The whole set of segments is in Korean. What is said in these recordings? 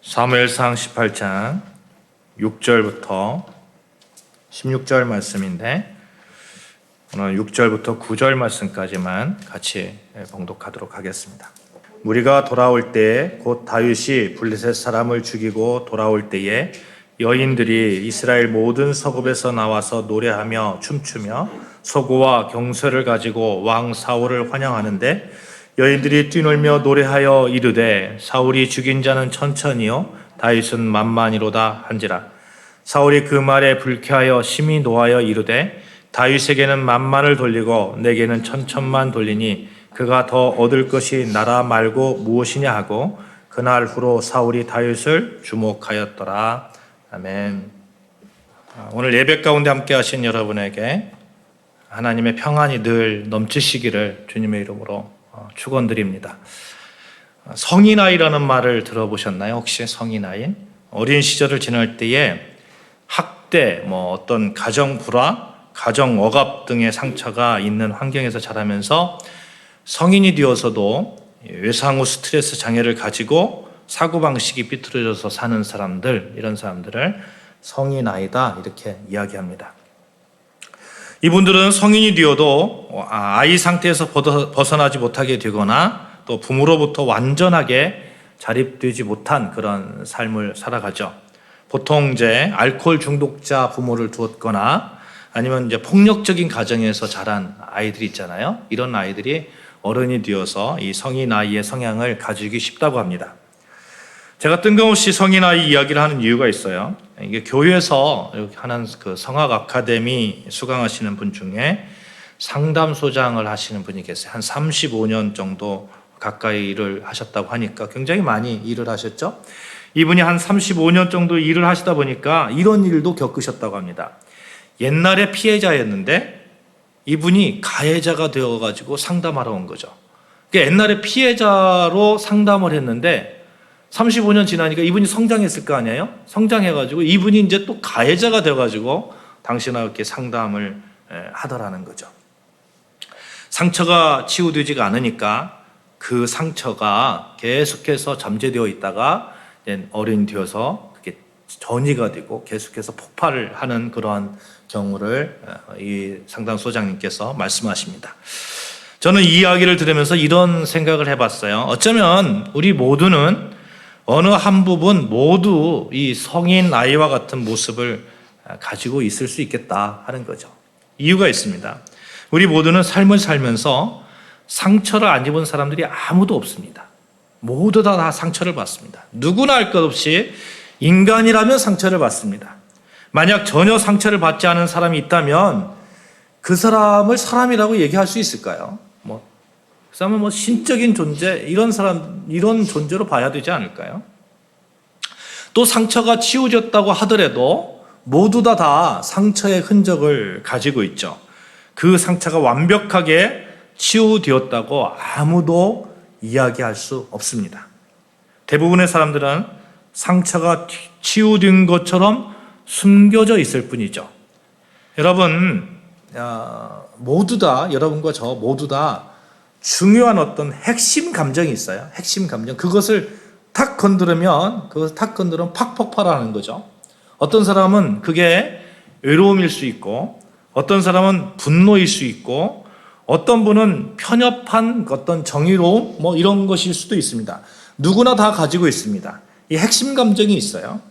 사무엘상 18장 6절부터 16절 말씀인데 오늘 6절부터 9절 말씀까지만 같이 봉독하도록 하겠습니다. 무리가 돌아올 때에 곧 다윗이 블레셋 사람을 죽이고 돌아올 때에 여인들이 이스라엘 모든 서급에서 나와서 노래하며 춤추며 소고와 경쇠를 가지고 왕 사울을 환영하는데 여인들이 뛰놀며 노래하여 이르되 사울이 죽인 자는 천천히요 다윗은 만만히로다 한지라. 사울이 그 말에 불쾌하여 심히 노하여 이르되 다윗에게는 만만을 돌리고 내게는 천천만 돌리니 그가 더 얻을 것이 나라 말고 무엇이냐 하고 그날 후로 사울이 다윗을 주목하였더라. 아멘. 오늘 예배 가운데 함께 하신 여러분에게 하나님의 평안이 늘 넘치시기를 주님의 이름으로 축원드립니다. 성인아이라는 말을 들어보셨나요? 혹시 성인아이? 어린 시절을 지날 때에 학대, 어떤 가정 불화, 가정 억압 등의 상처가 있는 환경에서 자라면서 성인이 되어서도 외상 후 스트레스 장애를 가지고 사고방식이 삐뚤어져서 사는 사람들, 이런 사람들을 성인아이다 이렇게 이야기합니다. 이분들은 성인이 되어도 아이 상태에서 벗어나지 못하게 되거나 또 부모로부터 완전하게 자립되지 못한 그런 삶을 살아가죠. 보통 이제 알코올 중독자 부모를 두었거나 아니면 이제 폭력적인 가정에서 자란 아이들이 있잖아요. 이런 아이들이 어른이 되어서 이 성인 아이의 성향을 가지기 쉽다고 합니다. 제가 뜬금없이 성인 아이 이야기를 하는 이유가 있어요. 이게 교회에서 하는 그 성악 아카데미 수강하시는 분 중에 상담소장을 하시는 분이 계세요. 한 35년 정도 가까이 일을 하셨다고 하니까 굉장히 많이 일을 하셨죠. 이분이 한 35년 정도 일을 하시다 보니까 이런 일도 겪으셨다고 합니다. 옛날에 피해자였는데 이분이 가해자가 되어가지고 상담하러 온 거죠. 그러니까 옛날에 피해자로 상담을 했는데 35년 지나니까 이분이 성장했을 거 아니에요? 성장해가지고 이분이 이제 또 가해자가 되어가지고 당신하고 이렇게 상담을 하더라는 거죠. 상처가 치유되지가 않으니까 그 상처가 계속해서 잠재되어 있다가 어른이 되어서 그게 전이가 되고 계속해서 폭발을 하는 그러한 경우를 이 상담소장님께서 말씀하십니다. 저는 이 이야기를 들으면서 이런 생각을 해봤어요. 어쩌면 우리 모두는 어느 한 부분 모두 이 성인 아이와 같은 모습을 가지고 있을 수 있겠다 하는 거죠. 이유가 있습니다. 우리 모두는 삶을 살면서 상처를 안 입은 사람들이 아무도 없습니다. 모두 다 상처를 받습니다. 누구나 할 것 없이 인간이라면 상처를 받습니다. 만약 전혀 상처를 받지 않은 사람이 있다면 그 사람을 사람이라고 얘기할 수 있을까요? 그 사람은 신적인 존재, 이런 존재로 봐야 되지 않을까요? 또 상처가 치유졌다고 하더라도 모두 다 상처의 흔적을 가지고 있죠. 그 상처가 완벽하게 치유되었다고 아무도 이야기할 수 없습니다. 대부분의 사람들은 상처가 치유된 것처럼 숨겨져 있을 뿐이죠. 여러분, 여러분과 저 모두 다 중요한 어떤 핵심 감정이 있어요. 핵심 감정. 그것을 탁 건드리면 팍 폭발하는 거죠. 어떤 사람은 그게 외로움일 수 있고, 어떤 사람은 분노일 수 있고, 어떤 분은 편협한 어떤 정의로움, 이런 것일 수도 있습니다. 누구나 다 가지고 있습니다. 이 핵심 감정이 있어요.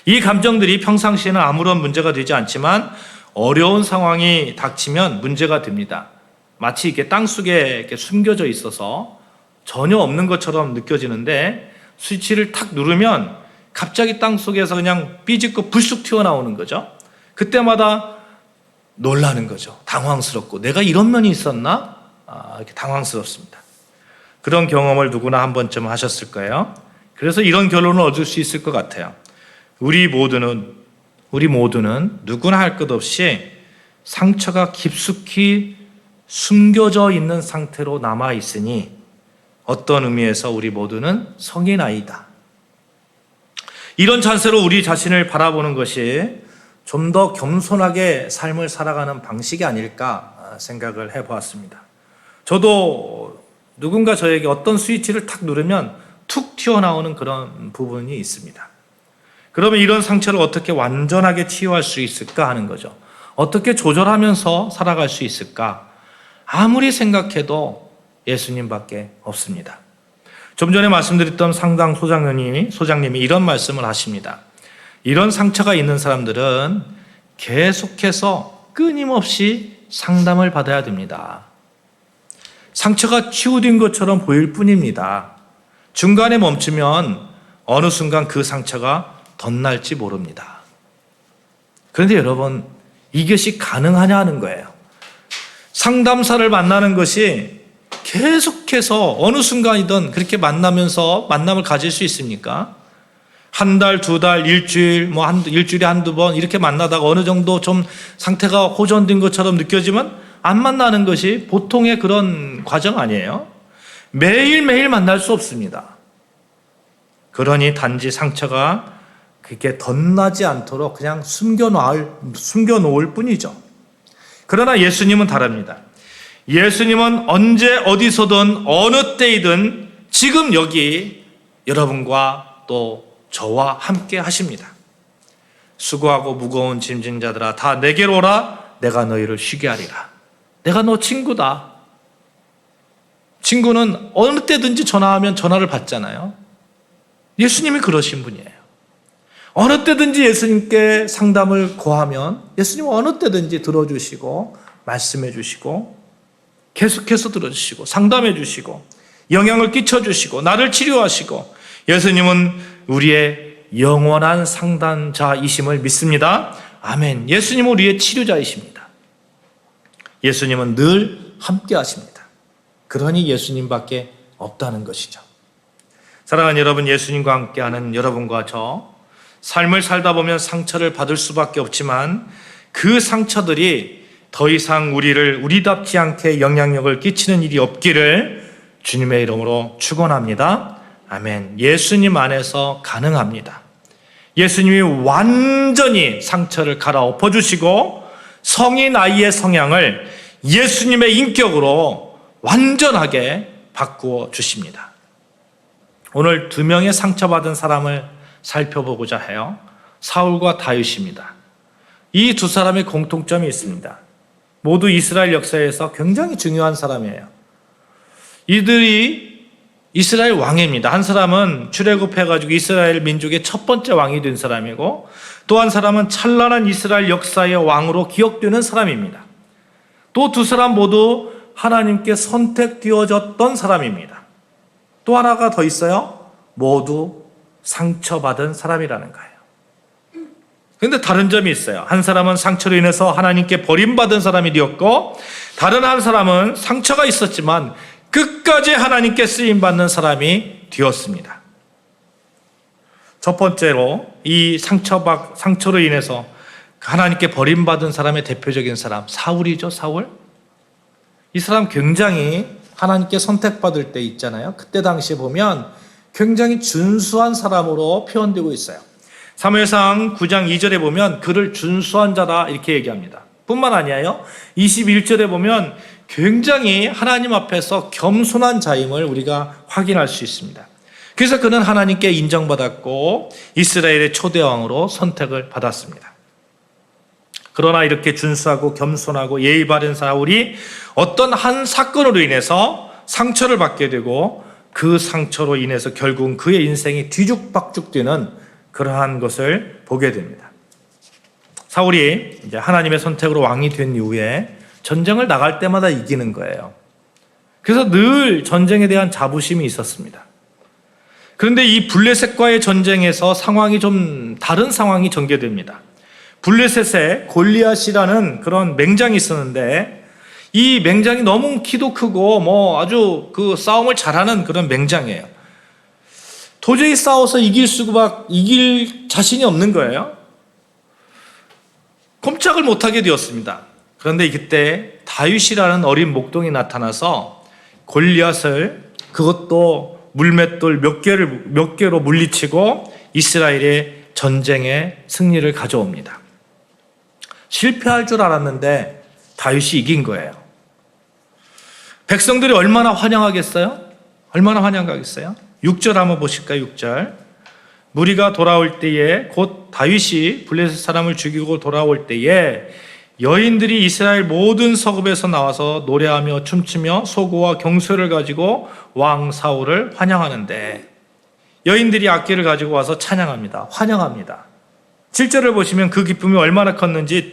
이 감정들이 평상시에는 아무런 문제가 되지 않지만 어려운 상황이 닥치면 문제가 됩니다. 마치 이렇게 땅속에 이렇게 숨겨져 있어서 전혀 없는 것처럼 느껴지는데 스위치를 탁 누르면 갑자기 땅속에서 그냥 삐집고 불쑥 튀어나오는 거죠. 그때마다 놀라는 거죠. 당황스럽고 내가 이런 면이 있었나? 이렇게 당황스럽습니다. 그런 경험을 누구나 한 번쯤 하셨을 거예요. 그래서 이런 결론을 얻을 수 있을 것 같아요. 우리 모두는 누구나 할 것 없이 상처가 깊숙이 숨겨져 있는 상태로 남아있으니 어떤 의미에서 우리 모두는 성인아이다. 이런 자세로 우리 자신을 바라보는 것이 좀 더 겸손하게 삶을 살아가는 방식이 아닐까 생각을 해보았습니다. 저도 누군가 저에게 어떤 스위치를 탁 누르면 툭 튀어나오는 그런 부분이 있습니다. 그러면 이런 상처를 어떻게 완전하게 치유할 수 있을까 하는 거죠. 어떻게 조절하면서 살아갈 수 있을까? 아무리 생각해도 예수님밖에 없습니다. 좀 전에 말씀드렸던 상당 소장님이 이런 말씀을 하십니다. 이런 상처가 있는 사람들은 계속해서 끊임없이 상담을 받아야 됩니다. 상처가 치유된 것처럼 보일 뿐입니다. 중간에 멈추면 어느 순간 그 상처가 덧날지 모릅니다. 그런데 여러분, 이것이 가능하냐 하는 거예요. 상담사를 만나는 것이 계속해서 어느 순간이든 그렇게 만나면서 만남을 가질 수 있습니까? 한 달, 두 달, 일주일, 일주일에 한두 번 이렇게 만나다가 어느 정도 좀 상태가 호전된 것처럼 느껴지면 안 만나는 것이 보통의 그런 과정 아니에요? 매일매일 만날 수 없습니다. 그러니 단지 상처가 그렇게 덧나지 않도록 그냥 숨겨놓을 뿐이죠. 그러나 예수님은 다릅니다. 예수님은 언제 어디서든 어느 때이든 지금 여기 여러분과 또 저와 함께 하십니다. 수고하고 무거운 짐진 자들아 다 내게로 오라. 내가 너희를 쉬게 하리라. 내가 너 친구다. 친구는 어느 때든지 전화하면 전화를 받잖아요. 예수님이 그러신 분이에요. 어느 때든지 예수님께 상담을 구하면 예수님은 어느 때든지 들어주시고 말씀해 주시고 계속해서 들어주시고 상담해 주시고 영향을 끼쳐주시고 나를 치료하시고 예수님은 우리의 영원한 상담자이심을 믿습니다. 아멘. 예수님은 우리의 치료자이십니다. 예수님은 늘 함께 하십니다. 그러니 예수님밖에 없다는 것이죠. 사랑하는 여러분, 예수님과 함께하는 여러분과 저 삶을 살다 보면 상처를 받을 수밖에 없지만 그 상처들이 더 이상 우리를 우리답지 않게 영향력을 끼치는 일이 없기를 주님의 이름으로 축원합니다. 아멘. 예수님 안에서 가능합니다. 예수님이 완전히 상처를 갈아엎어 주시고 성인 아이의 성향을 예수님의 인격으로 완전하게 바꾸어 주십니다. 오늘 두 명의 상처받은 사람을 살펴보고자 해요. 사울과 다윗입니다. 이 두 사람의 공통점이 있습니다. 모두 이스라엘 역사에서 굉장히 중요한 사람이에요. 이들이 이스라엘 왕입니다. 한 사람은 출애굽해가지고 이스라엘 민족의 첫 번째 왕이 된 사람이고 또 한 사람은 찬란한 이스라엘 역사의 왕으로 기억되는 사람입니다. 또 두 사람 모두 하나님께 선택되어졌던 사람입니다. 또 하나가 더 있어요. 모두 상처받은 사람이라는 거예요. 그런데 다른 점이 있어요. 한 사람은 상처로 인해서 하나님께 버림받은 사람이 되었고 다른 한 사람은 상처가 있었지만 끝까지 하나님께 쓰임받는 사람이 되었습니다. 첫 번째로 이 상처로 인해서 하나님께 버림받은 사람의 대표적인 사람 사울이죠. 사울. 이 사람 굉장히 하나님께 선택받을 때 있잖아요. 그때 당시에 보면 굉장히 준수한 사람으로 표현되고 있어요. 사무엘상 9장 2절에 보면 그를 준수한 자다 이렇게 얘기합니다. 뿐만 아니에요. 21절에 보면 굉장히 하나님 앞에서 겸손한 자임을 우리가 확인할 수 있습니다. 그래서 그는 하나님께 인정받았고 이스라엘의 초대왕으로 선택을 받았습니다. 그러나 이렇게 준수하고 겸손하고 예의 바른 사울이 어떤 한 사건으로 인해서 상처를 받게 되고 그 상처로 인해서 결국은 그의 인생이 뒤죽박죽되는 그러한 것을 보게 됩니다. 사울이 이제 하나님의 선택으로 왕이 된 이후에 전쟁을 나갈 때마다 이기는 거예요. 그래서 늘 전쟁에 대한 자부심이 있었습니다. 그런데 이 블레셋과의 전쟁에서 상황이 좀 다른 상황이 전개됩니다. 블레셋에 골리앗이라는 그런 맹장이 있었는데 이 맹장이 너무 키도 크고 아주 그 싸움을 잘하는 그런 맹장이에요. 도저히 싸워서 이길 자신이 없는 거예요. 꼼짝을 못하게 되었습니다. 그런데 그때 다윗이라는 어린 목동이 나타나서 골리앗을 그것도 물맷돌 몇 개로 물리치고 이스라엘의 전쟁에 승리를 가져옵니다. 실패할 줄 알았는데 다윗이 이긴 거예요. 백성들이 얼마나 환영하겠어요? 얼마나 환영하겠어요? 6절 한번 보실까요? 6절. 무리가 돌아올 때에 곧 다윗이 블레셋 사람을 죽이고 돌아올 때에 여인들이 이스라엘 모든 서급에서 나와서 노래하며 춤추며 소고와 경소를 가지고 왕 사울을 환영하는데, 여인들이 악기를 가지고 와서 찬양합니다. 환영합니다. 7절을 보시면 그 기쁨이 얼마나 컸는지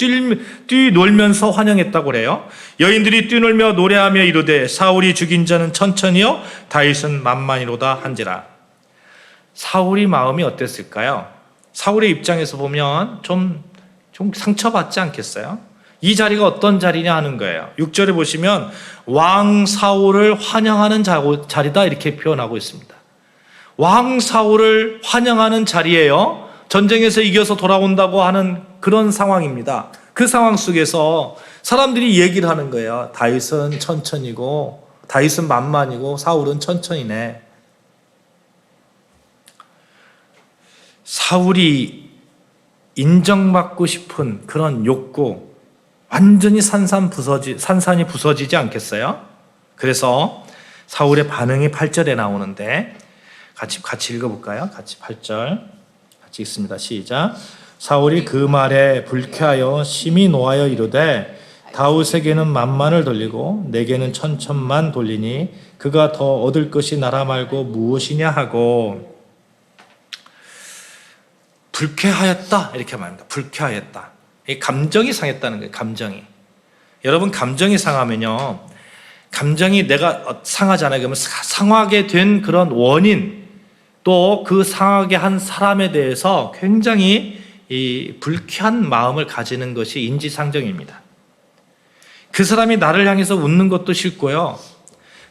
뛰놀면서 환영했다고 그래요. 여인들이 뛰놀며 노래하며 이르되 사울이 죽인 자는 천천히요 다윗은 만만이로다 한지라. 사울이 마음이 어땠을까요? 사울의 입장에서 보면 좀 상처받지 않겠어요? 이 자리가 어떤 자리냐 하는 거예요. 6절에 보시면 왕 사울을 환영하는 자리다 이렇게 표현하고 있습니다. 왕 사울을 환영하는 자리예요. 전쟁에서 이겨서 돌아온다고 하는 그런 상황입니다. 그 상황 속에서 사람들이 얘기를 하는 거예요. 다윗은 천천히고 다윗은 만만이고 사울은 천천히네. 사울이 인정받고 싶은 그런 욕구, 완전히 산산이 부서지지 않겠어요? 그래서 사울의 반응이 8절에 나오는데 같이 읽어볼까요? 같이 8절 같이 읽습니다. 시작. 사울이 그 말에 불쾌하여 심히 노하여 이르되 다윗에게는 만만을 돌리고 내게는 천천만 돌리니 그가 더 얻을 것이 나라 말고 무엇이냐 하고, 불쾌하였다 이렇게 말합니다. 불쾌하였다. 감정이 상했다는 거예요. 감정이. 여러분, 감정이 상하면요, 감정이 내가 상하잖아요. 그러면 상하게 된 그런 원인, 또 그 상하게 한 사람에 대해서 굉장히 이 불쾌한 마음을 가지는 것이 인지상정입니다. 그 사람이 나를 향해서 웃는 것도 싫고요,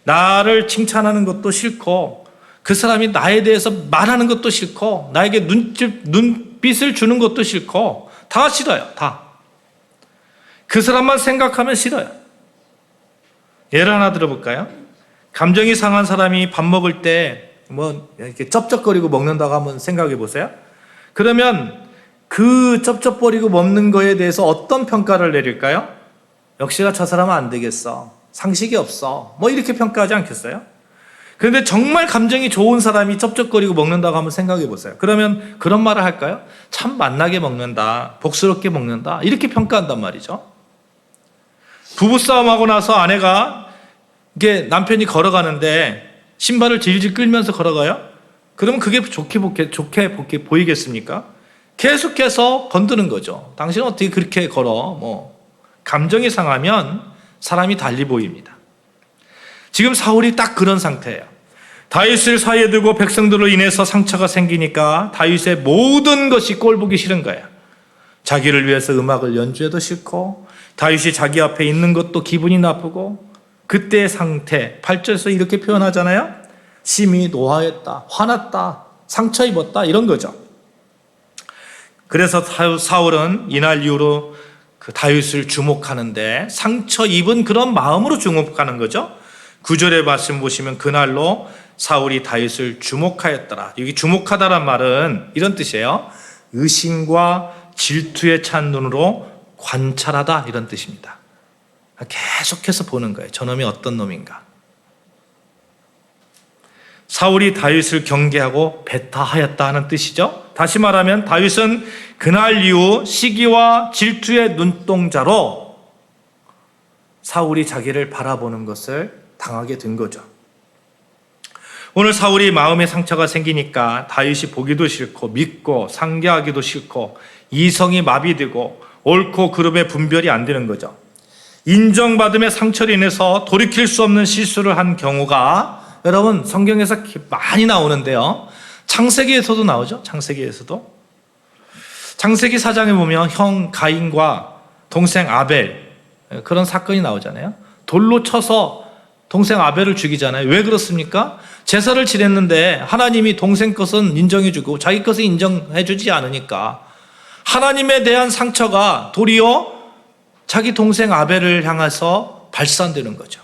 나를 칭찬하는 것도 싫고, 그 사람이 나에 대해서 말하는 것도 싫고, 나에게 눈빛을 주는 것도 싫고, 다 싫어요. 다. 그 사람만 생각하면 싫어요. 예를 하나 들어볼까요? 감정이 상한 사람이 밥 먹을 때 이렇게 쩝쩝거리고 먹는다고 한번 생각해 보세요. 그러면 그 쩝쩝거리고 먹는 거에 대해서 어떤 평가를 내릴까요? 역시나 저 사람은 안 되겠어. 상식이 없어. 이렇게 평가하지 않겠어요? 그런데 정말 감정이 좋은 사람이 쩝쩝거리고 먹는다고 한번 생각해 보세요. 그러면 그런 말을 할까요? 참 맛나게 먹는다. 복스럽게 먹는다. 이렇게 평가한단 말이죠. 부부싸움하고 나서 아내가 이게 남편이 걸어가는데 신발을 질질 끌면서 걸어가요? 그러면 그게 좋게 보이겠습니까? 계속해서 건드는 거죠. 당신은 어떻게 그렇게 걸어? 감정이 상하면 사람이 달리 보입니다. 지금 사울이 딱 그런 상태예요. 다윗을 사이에 두고 백성들로 인해서 상처가 생기니까 다윗의 모든 것이 꼴보기 싫은 거예요. 자기를 위해서 음악을 연주해도 싫고, 다윗이 자기 앞에 있는 것도 기분이 나쁘고, 그때의 상태, 8절에서 이렇게 표현하잖아요. 심히 노하였다, 화났다, 상처 입었다, 이런 거죠. 그래서 사울은 이날 이후로 그 다윗을 주목하는데 상처 입은 그런 마음으로 주목하는 거죠. 9절의 말씀 보시면 그날로 사울이 다윗을 주목하였더라. 여기 주목하다란 말은 이런 뜻이에요. 의심과 질투에 찬 눈으로 관찰하다, 이런 뜻입니다. 계속해서 보는 거예요. 저놈이 어떤 놈인가. 사울이 다윗을 경계하고 배타하였다 하는 뜻이죠. 다시 말하면 다윗은 그날 이후 시기와 질투의 눈동자로 사울이 자기를 바라보는 것을 당하게 된 거죠. 오늘 사울이 마음의 상처가 생기니까 다윗이 보기도 싫고 믿고 상대하기도 싫고 이성이 마비되고 옳고 그름의 분별이 안 되는 거죠. 인정받음의 상처로 인해서 돌이킬 수 없는 실수를 한 경우가 여러분 성경에서 많이 나오는데요. 창세기에서도 나오죠. 창세기에서도. 창세기 4장에 보면 형 가인과 동생 아벨, 그런 사건이 나오잖아요. 돌로 쳐서 동생 아벨을 죽이잖아요. 왜 그렇습니까? 제사를 지냈는데 하나님이 동생 것은 인정해주고 자기 것은 인정해주지 않으니까 하나님에 대한 상처가 도리어 자기 동생 아벨을 향해서 발산되는 거죠.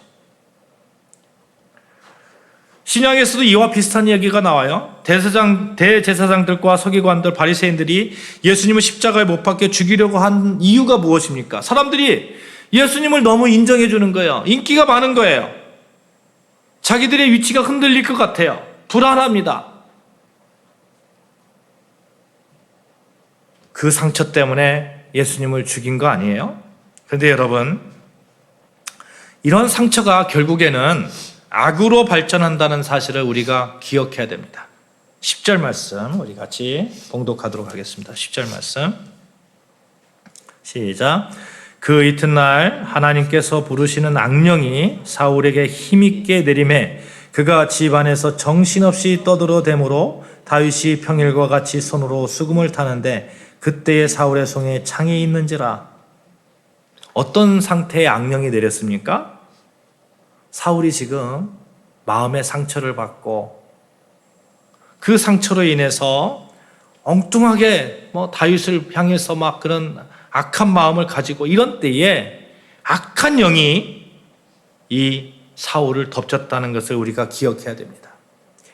신약에서도 이와 비슷한 얘기가 나와요. 대제사장들과 서기관들, 바리새인들이 예수님을 십자가에 못 박혀 죽이려고 한 이유가 무엇입니까? 사람들이 예수님을 너무 인정해 주는 거예요. 인기가 많은 거예요. 자기들의 위치가 흔들릴 것 같아요. 불안합니다. 그 상처 때문에 예수님을 죽인 거 아니에요? 그런데 여러분, 이런 상처가 결국에는 악으로 발전한다는 사실을 우리가 기억해야 됩니다. 10절 말씀 우리 같이 봉독하도록 하겠습니다. 10절 말씀 시작. 그 이튿날 하나님께서 부르시는 악령이 사울에게 힘있게 내림에 그가 집 안에서 정신없이 떠들어대므로 다윗이 평일과 같이 손으로 수금을 타는데 그때의 사울의 손에 창이 있는지라. 어떤 상태의 악령이 내렸습니까? 사울이 지금 마음의 상처를 받고 그 상처로 인해서 엉뚱하게 다윗을 향해서 막 그런 악한 마음을 가지고 이런 때에 악한 영이 이 사울을 덮쳤다는 것을 우리가 기억해야 됩니다.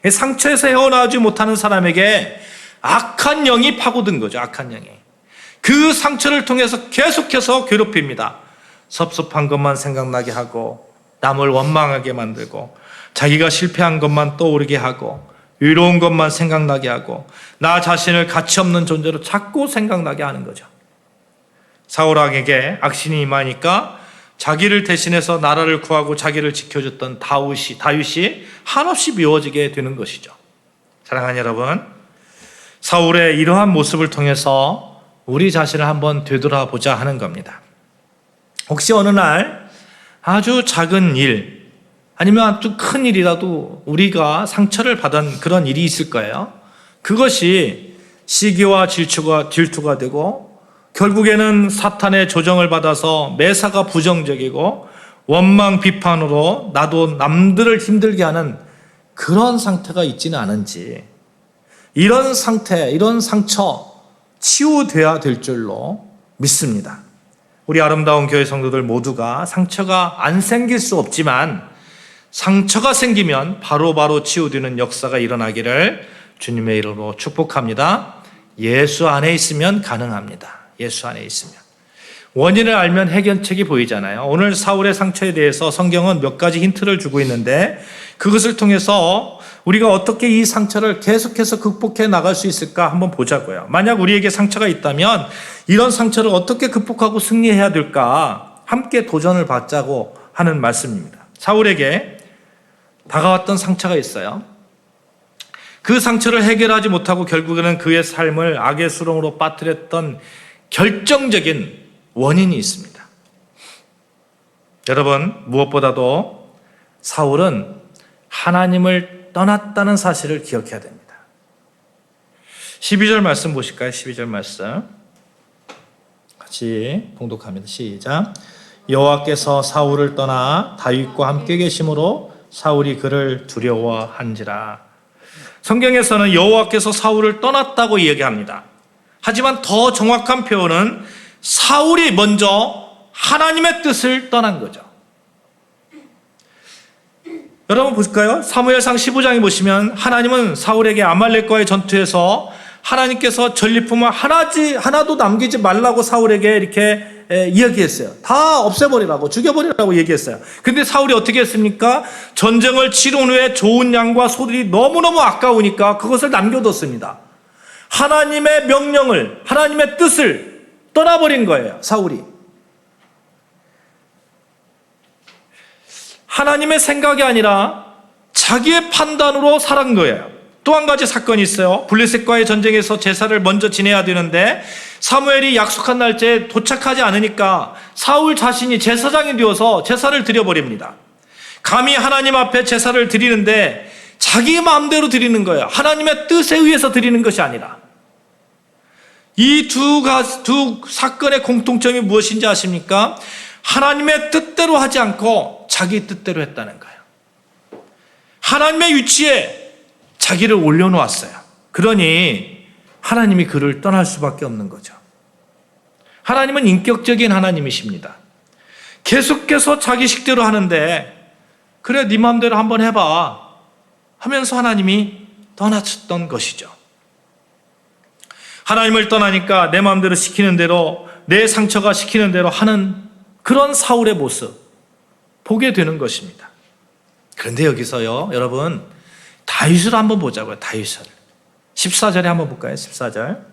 상처에서 헤어나오지 못하는 사람에게 악한 영이 파고든 거죠. 악한 영이. 그 상처를 통해서 계속해서 괴롭힙니다. 섭섭한 것만 생각나게 하고 남을 원망하게 만들고 자기가 실패한 것만 떠오르게 하고 의로운 것만 생각나게 하고 나 자신을 가치 없는 존재로 자꾸 생각나게 하는 거죠. 사울왕에게 악신이 임하니까 자기를 대신해서 나라를 구하고 자기를 지켜줬던 다윗이 한없이 미워지게 되는 것이죠. 사랑하는 여러분, 사울의 이러한 모습을 통해서 우리 자신을 한번 되돌아보자 하는 겁니다. 혹시 어느 날 아주 작은 일 아니면 아주 큰 일이라도 우리가 상처를 받은 그런 일이 있을 거예요. 그것이 시기와 질투가 되고 결국에는 사탄의 조정을 받아서 매사가 부정적이고 원망 비판으로 나도 남들을 힘들게 하는 그런 상태가 있지는 않은지, 이런 상태, 이런 상처 치유돼야 될 줄로 믿습니다. 우리 아름다운 교회 성도들 모두가 상처가 안 생길 수 없지만 상처가 생기면 바로바로 치유되는 역사가 일어나기를 주님의 이름으로 축복합니다. 예수 안에 있으면 가능합니다. 예수 안에 있으면. 원인을 알면 해결책이 보이잖아요. 오늘 사울의 상처에 대해서 성경은 몇 가지 힌트를 주고 있는데 그것을 통해서 우리가 어떻게 이 상처를 계속해서 극복해 나갈 수 있을까 한번 보자고요. 만약 우리에게 상처가 있다면 이런 상처를 어떻게 극복하고 승리해야 될까 함께 도전을 받자고 하는 말씀입니다. 사울에게 다가왔던 상처가 있어요. 그 상처를 해결하지 못하고 결국에는 그의 삶을 악의 수렁으로 빠뜨렸던 결정적인 원인이 있습니다. 여러분, 무엇보다도 사울은 하나님을 떠났다는 사실을 기억해야 됩니다. 12절 말씀 보실까요? 12절 말씀 같이 봉독합니다. 시작. 여호와께서 사울을 떠나 다윗과 함께 계심으로 사울이 그를 두려워한지라. 성경에서는 여호와께서 사울을 떠났다고 이야기합니다. 하지만 더 정확한 표현은 사울이 먼저 하나님의 뜻을 떠난 거죠. 여러분 볼까요? 사무엘상 15장에 보시면 하나님은 사울에게 아말렉과의 전투에서 하나님께서 전리품을 하나도 남기지 말라고 사울에게 이렇게 이야기했어요. 다 없애버리라고, 죽여버리라고 얘기했어요. 근데 사울이 어떻게 했습니까? 전쟁을 치른 후에 좋은 양과 소들이 너무너무 아까우니까 그것을 남겨뒀습니다. 하나님의 명령을, 하나님의 뜻을 떠나버린 거예요, 사울이. 하나님의 생각이 아니라 자기의 판단으로 살은 거예요. 또 한 가지 사건이 있어요. 블레셋과의 전쟁에서 제사를 먼저 지내야 되는데 사무엘이 약속한 날짜에 도착하지 않으니까 사울 자신이 제사장이 되어서 제사를 드려버립니다. 감히 하나님 앞에 제사를 드리는데 자기 마음대로 드리는 거예요. 하나님의 뜻에 의해서 드리는 것이 아니라. 이 두 사건의 공통점이 무엇인지 아십니까? 하나님의 뜻대로 하지 않고 자기 뜻대로 했다는 거예요. 하나님의 위치에 자기를 올려놓았어요. 그러니 하나님이 그를 떠날 수밖에 없는 거죠. 하나님은 인격적인 하나님이십니다. 계속해서 자기 식대로 하는데 그래 네 마음대로 한번 해봐 하면서 하나님이 떠났던 것이죠. 하나님을 떠나니까 내 마음대로 시키는 대로, 내 상처가 시키는 대로 하는 그런 사울의 모습 보게 되는 것입니다. 그런데 여기서요, 여러분, 다윗을 한번 보자고요. 다윗을. 14절에 한번 볼까요? 14절.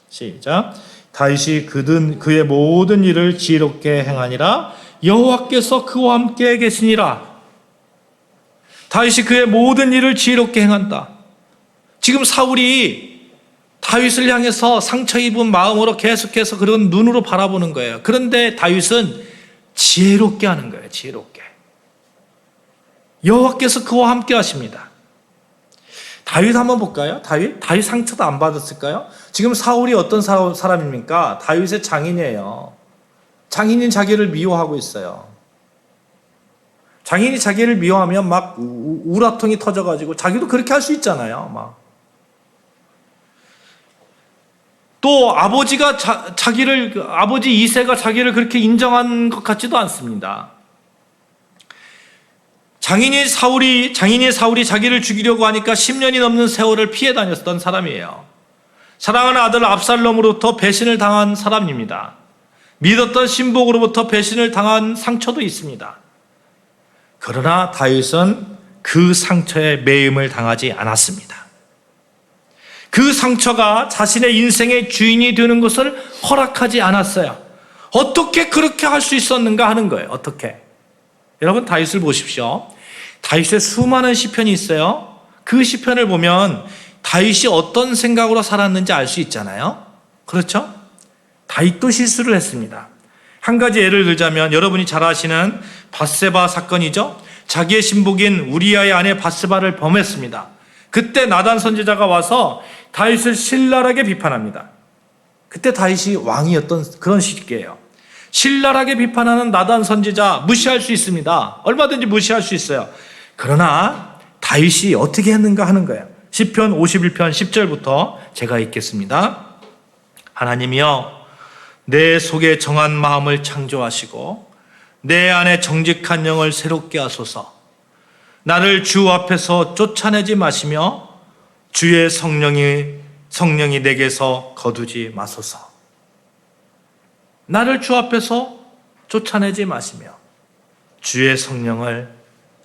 시작. 다윗이 그의 모든 일을 지혜롭게 행하니라 여호와께서 그와 함께 계시니라. 다윗이 그의 모든 일을 지혜롭게 행한다. 지금 사울이 다윗을 향해서 상처 입은 마음으로 계속해서 그런 눈으로 바라보는 거예요. 그런데 다윗은 지혜롭게 하는 거예요. 지혜롭게. 여호와께서 그와 함께 하십니다. 다윗 한번 볼까요? 다윗 상처도 안 받았을까요? 지금 사울이 어떤 사람입니까? 다윗의 장인이에요. 장인인 자기를 미워하고 있어요. 장인이 자기를 미워하면 막 우라통이 터져가지고 자기도 그렇게 할 수 있잖아요. 막. 또 아버지가 아버지 이새가 자기를 그렇게 인정한 것 같지도 않습니다. 장인이 사울이 자기를 죽이려고 하니까 10년이 넘는 세월을 피해 다녔던 사람이에요. 사랑하는 아들 압살롬으로부터 배신을 당한 사람입니다. 믿었던 신복으로부터 배신을 당한 상처도 있습니다. 그러나 다윗은 그 상처에 매임을 당하지 않았습니다. 그 상처가 자신의 인생의 주인이 되는 것을 허락하지 않았어요. 어떻게 그렇게 할 수 있었는가 하는 거예요. 어떻게? 여러분 다윗을 보십시오. 다윗의 수많은 시편이 있어요. 그 시편을 보면 다윗이 어떤 생각으로 살았는지 알 수 있잖아요. 그렇죠? 다윗도 실수를 했습니다. 한 가지 예를 들자면 여러분이 잘 아시는 밧세바 사건이죠. 자기의 신복인 우리아의 아내 밧세바를 범했습니다. 그때 나단 선지자가 와서 다윗을 신랄하게 비판합니다. 그때 다윗이 왕이었던 그런 시기예요. 신랄하게 비판하는 나단 선지자 무시할 수 있습니다. 얼마든지 무시할 수 있어요. 그러나 다윗이 어떻게 했는가 하는 거예요. 시편 51편 10절부터 제가 읽겠습니다. 하나님이여 내 속에 정한 마음을 창조하시고 내 안에 정직한 영을 새롭게 하소서. 나를 주 앞에서 쫓아내지 마시며 주의 성령이 내게서 거두지 마소서. 나를 주 앞에서 쫓아내지 마시며 주의 성령을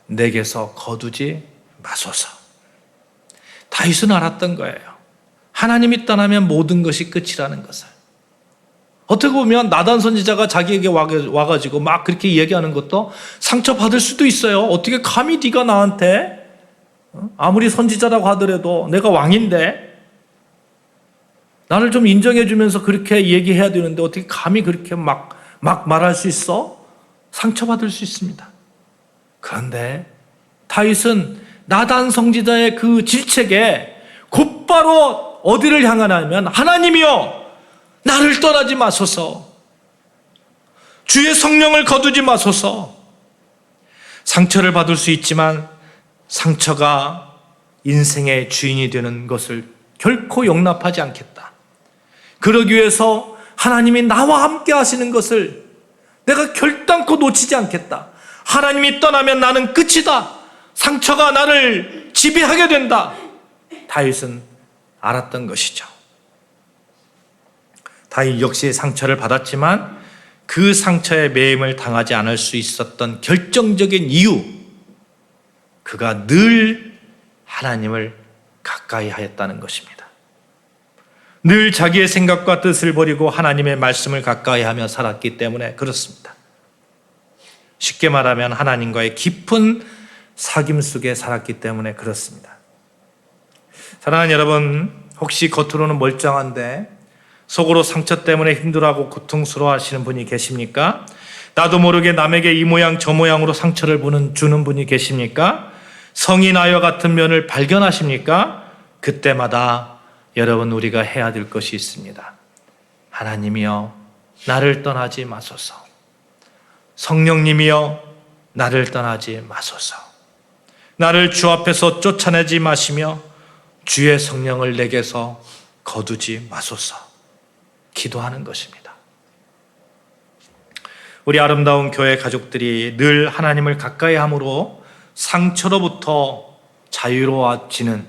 내게서 거두지 마소서. 다윗은 알았던 거예요. 하나님이 떠나면 모든 것이 끝이라는 것을. 어떻게 보면 나단 선지자가 자기에게 와가지고 막 그렇게 이야기하는 것도 상처받을 수도 있어요. 어떻게 감히 네가 나한테 아무리 선지자라고 하더라도 내가 왕인데 나를 좀 인정해 주면서 그렇게 얘기해야 되는데 어떻게 감히 그렇게 막 말할 수 있어? 상처받을 수 있습니다. 그런데 다윗은 나단 선지자의 그 질책에 곧바로 어디를 향하냐면 하나님이여 나를 떠나지 마소서. 주의 성령을 거두지 마소서. 상처를 받을 수 있지만 상처가 인생의 주인이 되는 것을 결코 용납하지 않겠다. 그러기 위해서 하나님이 나와 함께 하시는 것을 내가 결단코 놓치지 않겠다. 하나님이 떠나면 나는 끝이다. 상처가 나를 지배하게 된다. 다윗은 알았던 것이죠. 다윗 역시 상처를 받았지만 그 상처에 매임을 당하지 않을 수 있었던 결정적인 이유, 그가 늘 하나님을 가까이 하였다는 것입니다. 늘 자기의 생각과 뜻을 버리고 하나님의 말씀을 가까이 하며 살았기 때문에 그렇습니다. 쉽게 말하면 하나님과의 깊은 사귐 속에 살았기 때문에 그렇습니다. 사랑하는 여러분, 혹시 겉으로는 멀쩡한데 속으로 상처 때문에 힘들어하고 고통스러워 하시는 분이 계십니까? 나도 모르게 남에게 이 모양 저 모양으로 상처를 주는 분이 계십니까? 성이 나와 같은 면을 발견하십니까? 그때마다 여러분 우리가 해야 될 것이 있습니다. 하나님이여 나를 떠나지 마소서. 성령님이여 나를 떠나지 마소서. 나를 주 앞에서 쫓아내지 마시며 주의 성령을 내게서 거두지 마소서. 기도하는 것입니다. 우리 아름다운 교회 가족들이 늘 하나님을 가까이 함으로 상처로부터 자유로워지는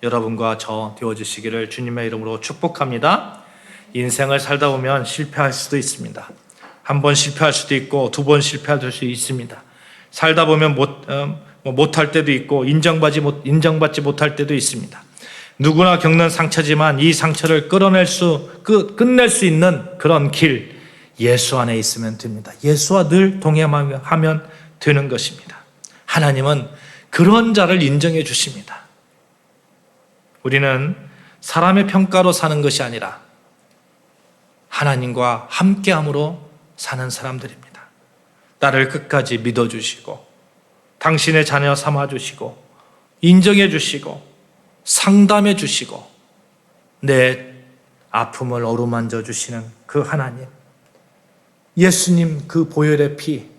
여러분과 저 되어주시기를 주님의 이름으로 축복합니다. 인생을 살다 보면 실패할 수도 있습니다. 한 번 실패할 수도 있고 두 번 실패할 수 있습니다. 살다 보면 못할 때도 있고 인정받지 못할 때도 있습니다. 누구나 겪는 상처지만 이 상처를 끝낼 수 있는 그런 길, 예수 안에 있으면 됩니다. 예수와 늘 동행하면 되는 것입니다. 하나님은 그런 자를 인정해 주십니다. 우리는 사람의 평가로 사는 것이 아니라 하나님과 함께함으로 사는 사람들입니다. 나를 끝까지 믿어주시고 당신의 자녀 삼아주시고 인정해 주시고 상담해 주시고 내 아픔을 어루만져 주시는 그 하나님, 예수님 그 보혈의 피,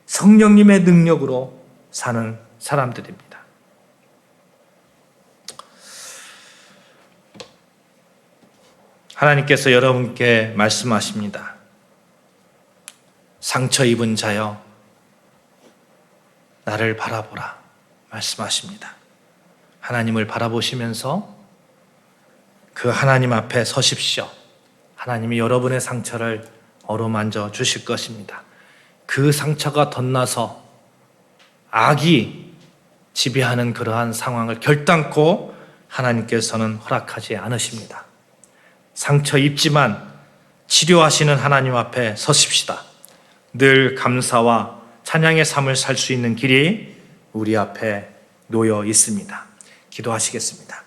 성령님의 능력으로 사는 사람들입니다. 하나님께서 여러분께 말씀하십니다. 상처 입은 자여 나를 바라보라 말씀하십니다. 하나님을 바라보시면서 그 하나님 앞에 서십시오. 하나님이 여러분의 상처를 어루만져 주실 것입니다. 그 상처가 덧나서 악이 지배하는 그러한 상황을 결단코 하나님께서는 허락하지 않으십니다. 상처 입지만 치료하시는 하나님 앞에 서십시다. 늘 감사와 찬양의 삶을 살 수 있는 길이 우리 앞에 놓여 있습니다. 기도하시겠습니다.